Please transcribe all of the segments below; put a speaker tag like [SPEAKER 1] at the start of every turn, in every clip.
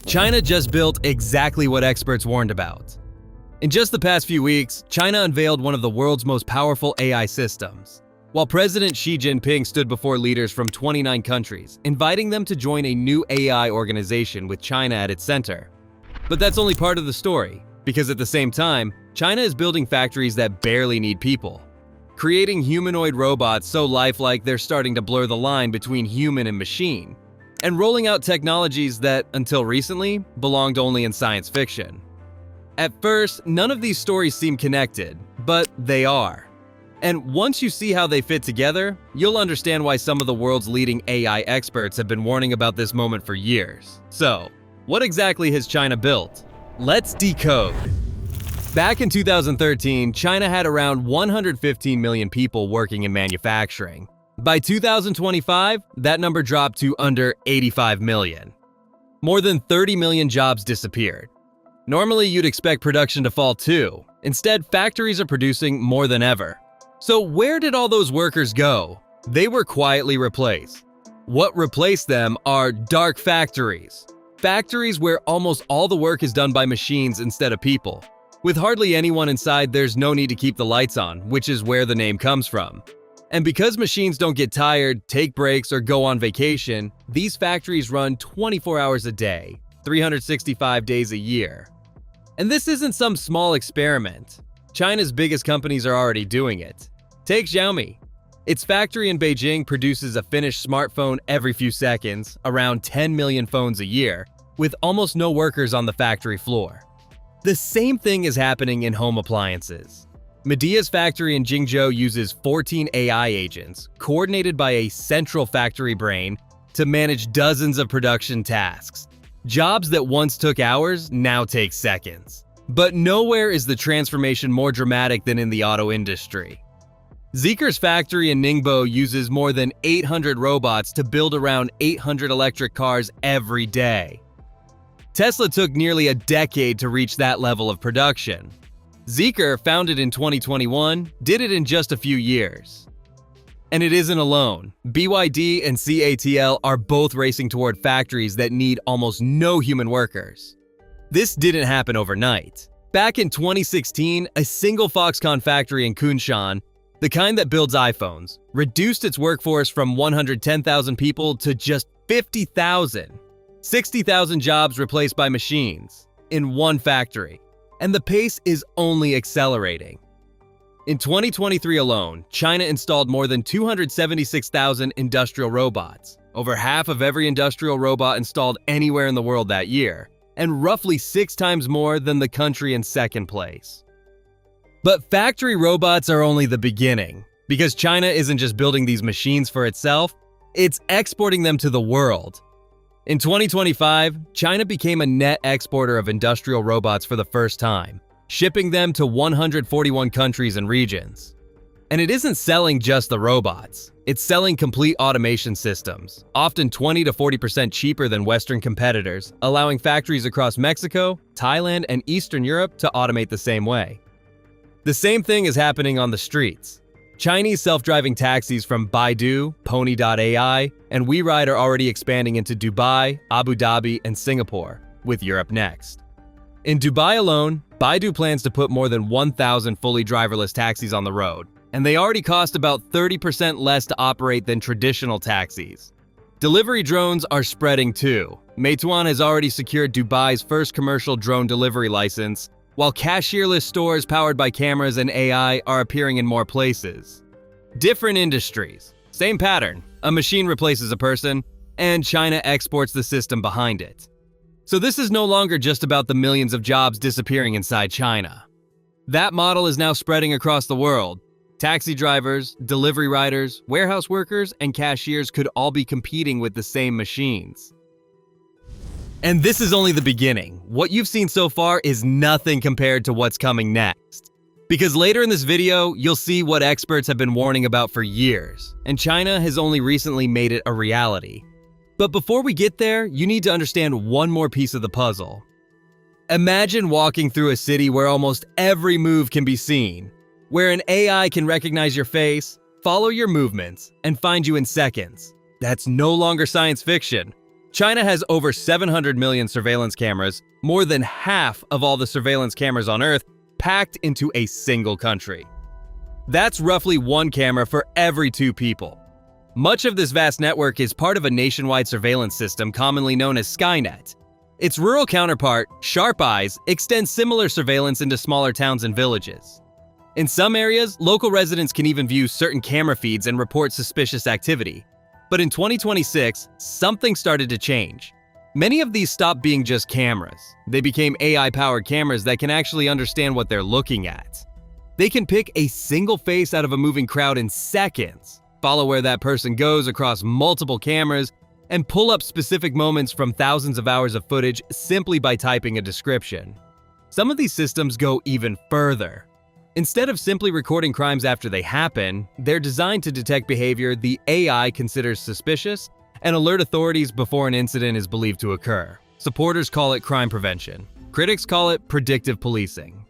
[SPEAKER 1] China just built exactly what experts warned about. In just the past few weeks, China unveiled one of the world's most powerful AI systems, while President Xi Jinping stood before leaders from 29 countries, inviting them to join a new AI organization with China at its center. But that's only part of the story, because at the same time, China is building factories that barely need people, creating humanoid robots so lifelike they're starting to blur the line between human and machine, and rolling out technologies that, until recently, belonged only in science fiction. At first, none of these stories seem connected, but they are. And once you see how they fit together, you'll understand why some of the world's leading AI experts have been warning about this moment for years. So, what exactly has China built? Let's decode. Back in 2013, China had around 115 million people working in manufacturing. By 2025, that number dropped to under 85 million. More than 30 million jobs disappeared. Normally, you'd expect production to fall too. Instead, factories are producing more than ever. So where did all those workers go? They were quietly replaced. What replaced them are dark factories. Factories where almost all the work is done by machines instead of people. With hardly anyone inside, there's no need to keep the lights on, which is where the name comes from. And because machines don't get tired, take breaks, or go on vacation, these factories run 24 hours a day, 365 days a year. And this isn't some small experiment. China's biggest companies are already doing it. Take Xiaomi. Its factory in Beijing produces a finished smartphone every few seconds, around 10 million phones a year, with almost no workers on the factory floor. The same thing is happening in home appliances. Medea's factory in Jingzhou uses 14 AI agents, coordinated by a central factory brain, to manage dozens of production tasks. Jobs that once took hours now take seconds. But nowhere is the transformation more dramatic than in the auto industry. Zeekr's factory in Ningbo uses more than 800 robots to build around 800 electric cars every day. Tesla took nearly a decade to reach that level of production. Zeekr, founded in 2021, did it in just a few years. And it isn't alone. BYD and CATL are both racing toward factories that need almost no human workers. This didn't happen overnight. Back in 2016, a single Foxconn factory in Kunshan, the kind that builds iPhones, reduced its workforce from 110,000 people to just 50,000. 60,000 jobs replaced by machines in one factory. And the pace is only accelerating. In 2023 alone, China installed more than 276,000 industrial robots, over half of every industrial robot installed anywhere in the world that year, and roughly 6 times more than the country in second place. But factory robots are only the beginning, because China isn't just building these machines for itself, it's exporting them to the world. In 2025, China became a net exporter of industrial robots for the first time, shipping them to 141 countries and regions. And it isn't selling just the robots, it's selling complete automation systems, often 20 to 40% cheaper than Western competitors, allowing factories across Mexico, Thailand, and Eastern Europe to automate the same way. The same thing is happening on the streets. Chinese self-driving taxis from Baidu, Pony.ai, and WeRide are already expanding into Dubai, Abu Dhabi, and Singapore, with Europe next. In Dubai alone, Baidu plans to put more than 1,000 fully driverless taxis on the road, and they already cost about 30% less to operate than traditional taxis. Delivery drones are spreading too. Meituan has already secured Dubai's first commercial drone delivery license, while cashierless stores powered by cameras and AI are appearing in more places. Different industries, same pattern. A machine replaces a person, and China exports the system behind it. So this is no longer just about the millions of jobs disappearing inside China. That model is now spreading across the world. Taxi drivers, delivery riders, warehouse workers, and cashiers could all be competing with the same machines. And this is only the beginning. What you've seen so far is nothing compared to what's coming next. Because later in this video, you'll see what experts have been warning about for years, and China has only recently made it a reality. But before we get there, you need to understand one more piece of the puzzle. Imagine walking through a city where almost every move can be seen, where an AI can recognize your face, follow your movements, and find you in seconds. That's no longer science fiction. China has over 700 million surveillance cameras, more than half of all the surveillance cameras on Earth, packed into a single country. That's roughly one camera for every 2 people. Much of this vast network is part of a nationwide surveillance system commonly known as Skynet. Its rural counterpart, Sharp Eyes, extends similar surveillance into smaller towns and villages. In some areas, local residents can even view certain camera feeds and report suspicious activity. But in 2026, something started to change. Many of these stopped being just cameras. They became AI-powered cameras that can actually understand what they're looking at. They can pick a single face out of a moving crowd in seconds, follow where that person goes across multiple cameras, and pull up specific moments from thousands of hours of footage simply by typing a description. Some of these systems go even further. Instead of simply recording crimes after they happen, they're designed to detect behavior the AI considers suspicious and alert authorities before an incident is believed to occur. Supporters call it crime prevention. Critics call it predictive policing.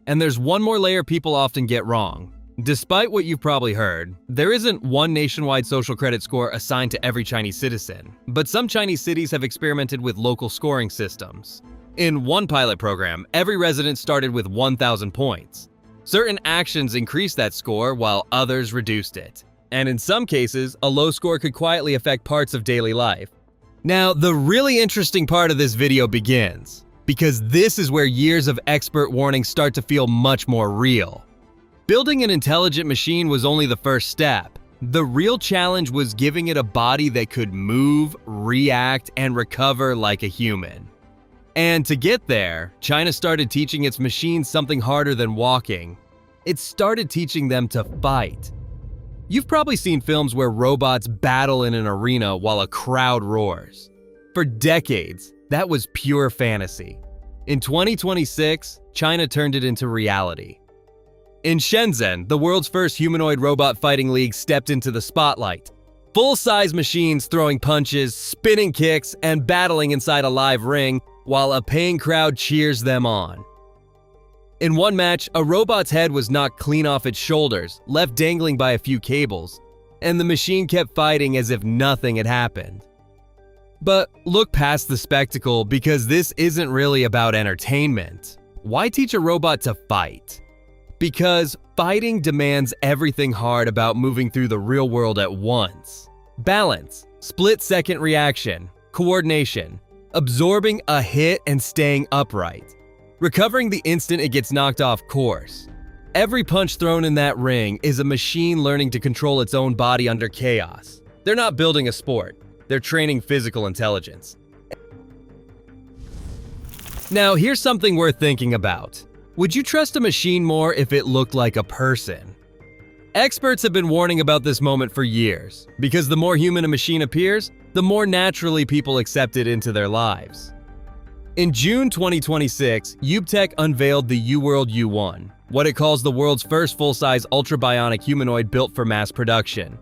[SPEAKER 1] And there's one more layer people often get wrong. Despite what you've probably heard, there isn't one nationwide social credit score assigned to every Chinese citizen, but some Chinese cities have experimented with local scoring systems. In one pilot program, every resident started with 1,000 points. Certain actions increased that score while others reduced it. And in some cases, a low score could quietly affect parts of daily life. Now, the really interesting part of this video begins, because this is where years of expert warnings start to feel much more real. Building an intelligent machine was only the first step. The real challenge was giving it a body that could move, react, and recover like a human. And to get there, China started teaching its machines something harder than walking. It started teaching them to fight. You've probably seen films where robots battle in an arena while a crowd roars. For decades, that was pure fantasy. In 2026, China turned it into reality. In Shenzhen, the world's first humanoid robot fighting league stepped into the spotlight. Full-size machines throwing punches, spinning kicks, and battling inside a live ring, while a paying crowd cheers them on. In one match, a robot's head was knocked clean off its shoulders, left dangling by a few cables, and the machine kept fighting as if nothing had happened. But look past the spectacle, because this isn't really about entertainment. Why teach a robot to fight? Because fighting demands everything hard about moving through the real world at once. Balance, split-second reaction, coordination, absorbing a hit and staying upright, recovering the instant it gets knocked off course. Every punch thrown in that ring is a machine learning to control its own body under chaos. They're not building a sport, they're training physical intelligence. Now, here's something worth thinking about. Would you trust a machine more if it looked like a person? Experts have been warning about this moment for years, because the more human a machine appears, the more naturally people accept it into their lives. In June 2026, UBTech unveiled the UWorld U1, what it calls the world's first full-size ultra-bionic humanoid built for mass production.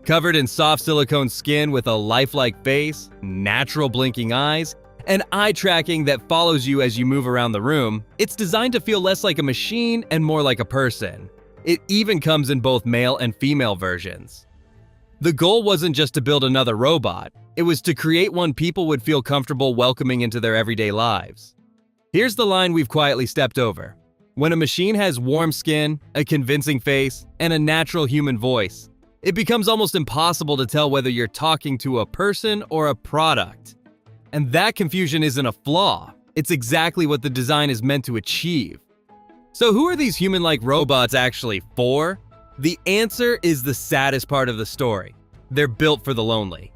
[SPEAKER 1] Covered in soft silicone skin with a lifelike face, natural blinking eyes, and eye tracking that follows you as you move around the room, it's designed to feel less like a machine and more like a person. It even comes in both male and female versions. The goal wasn't just to build another robot, it was to create one people would feel comfortable welcoming into their everyday lives. Here's the line we've quietly stepped over. When a machine has warm skin, a convincing face, and a natural human voice, it becomes almost impossible to tell whether you're talking to a person or a product. And that confusion isn't a flaw, it's exactly what the design is meant to achieve. So who are these human-like robots actually for? The answer is the saddest part of the story. They're built for the lonely.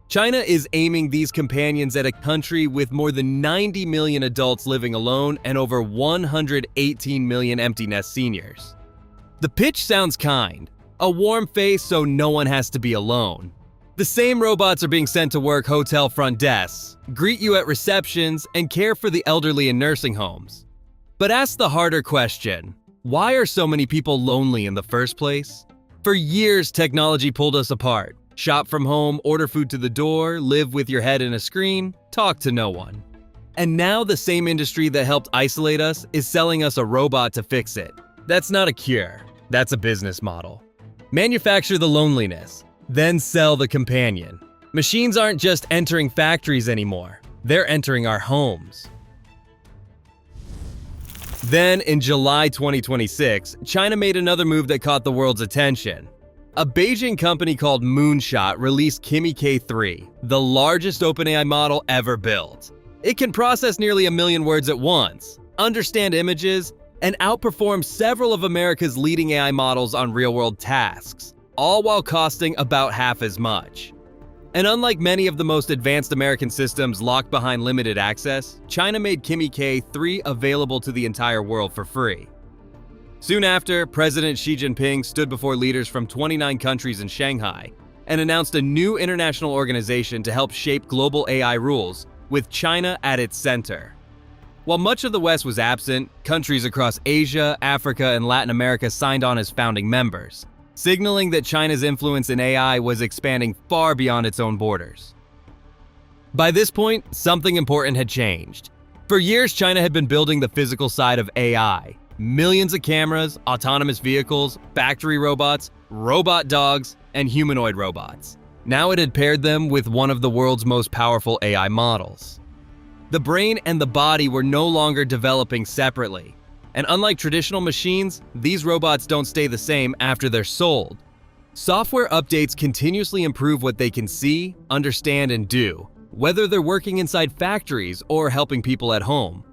[SPEAKER 1] China is aiming these companions at a country with more than 90 million adults living alone and over 118 million empty nest seniors. The pitch sounds kind, a warm face so no one has to be alone. The same robots are being sent to work hotel front desks, greet you at receptions, and care for the elderly in nursing homes. But ask the harder question, why are so many people lonely in the first place? For years, technology pulled us apart. Shop from home, order food to the door, live with your head in a screen, talk to no one. And now the same industry that helped isolate us is selling us a robot to fix it. That's not a cure, that's a business model. Manufacture the loneliness, then sell the companion. Machines aren't just entering factories anymore, they're entering our homes. Then, in July 2026, China made another move that caught the world's attention. A Beijing company called Moonshot released Kimi K3, the largest OpenAI model ever built. It can process nearly 1 million words at once, understand images, and outperform several of America's leading AI models on real-world tasks, all while costing about half as much. And unlike many of the most advanced American systems locked behind limited access, China made Kimi K3 available to the entire world for free. Soon after, President Xi Jinping stood before leaders from 29 countries in Shanghai and announced a new international organization to help shape global AI rules, with China at its center. While much of the West was absent, countries across Asia, Africa, and Latin America signed on as founding members, signaling that China's influence in AI was expanding far beyond its own borders. By this point, something important had changed. For years, China had been building the physical side of AI. Millions of cameras, autonomous vehicles, factory robots, robot dogs, and humanoid robots. Now it had paired them with one of the world's most powerful AI models. The brain and the body were no longer developing separately. And unlike traditional machines, these robots don't stay the same after they're sold. Software updates continuously improve what they can see, understand, and do, whether they're working inside factories or helping people at home.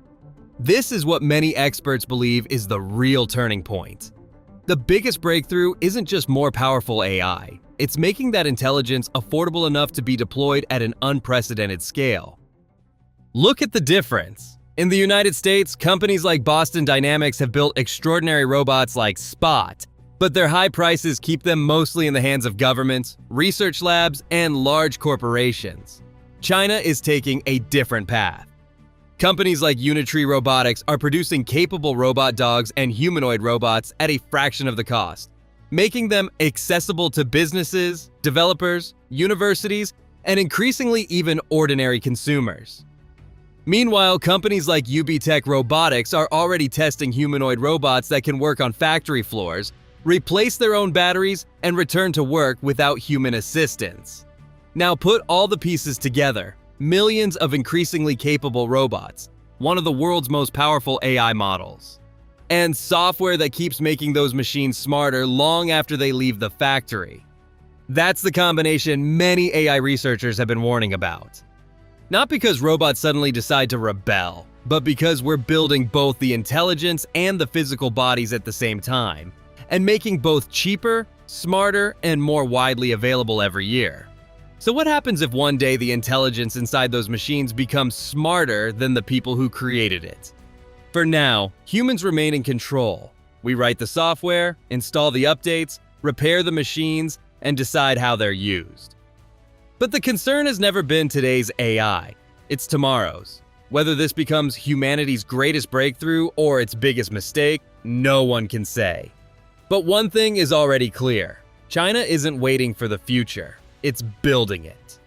[SPEAKER 1] This is what many experts believe is the real turning point. The biggest breakthrough isn't just more powerful AI, it's making that intelligence affordable enough to be deployed at an unprecedented scale. Look at the difference. In the United States, companies like Boston Dynamics have built extraordinary robots like Spot, but their high prices keep them mostly in the hands of governments, research labs, and large corporations. China is taking a different path. Companies like Unitree Robotics are producing capable robot dogs and humanoid robots at a fraction of the cost, making them accessible to businesses, developers, universities, and increasingly even ordinary consumers. Meanwhile, companies like UB Robotics are already testing humanoid robots that can work on factory floors, replace their own batteries, and return to work without human assistance. Now put all the pieces together. Millions of increasingly capable robots, one of the world's most powerful AI models, and software that keeps making those machines smarter long after they leave the factory. That's the combination many AI researchers have been warning about. Not because robots suddenly decide to rebel, but because we're building both the intelligence and the physical bodies at the same time, and making both cheaper, smarter, and more widely available every year. So what happens if one day the intelligence inside those machines becomes smarter than the people who created it? For now, humans remain in control. We write the software, install the updates, repair the machines, and decide how they're used. But the concern has never been today's AI, it's tomorrow's. Whether this becomes humanity's greatest breakthrough or its biggest mistake, no one can say. But one thing is already clear: China isn't waiting for the future, it's building it.